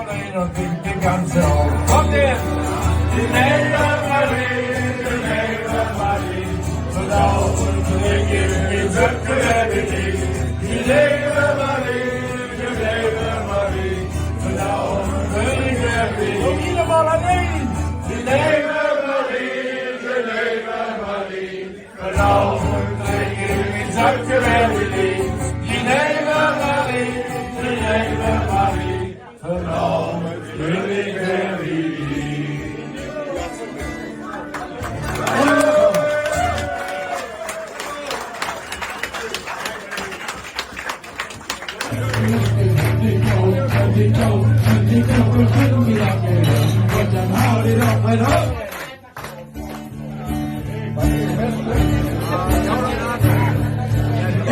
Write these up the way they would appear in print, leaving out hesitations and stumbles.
Det ganze Haus. Kommt ihr? Die Neighbor Marie, so laut und regel, wie Söcke werde ich. Die Neighbor Marie, so laut und regel, wie ich. Und jeder mal an ihn. Die Neighbor Marie, so laut und regel, wie Söcke werde ich. Die Neighbor Marie, so laut und regel, wie ich.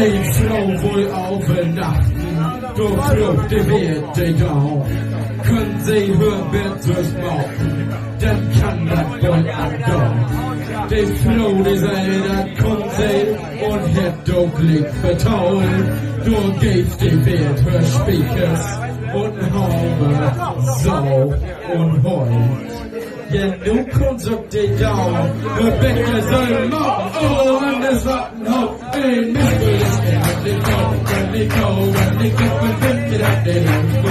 Ik vrouw wohl overnachten, door vluchtte wird de dag. Können Sie hören durchmachen, dann kann das wohl andauern. Die Frau, die sei, das kommt sie und hat dunklig vertrauen. Du gibst die Wert für Speakers und Haube, Sau und Heu. Ja, nu kommt auf die Dauer, und Bäcker soll machen, oh, und es hat ein Haupt, ein Mist, und ich kann nicht go, und ich kann nicht go, und ich kann nicht go,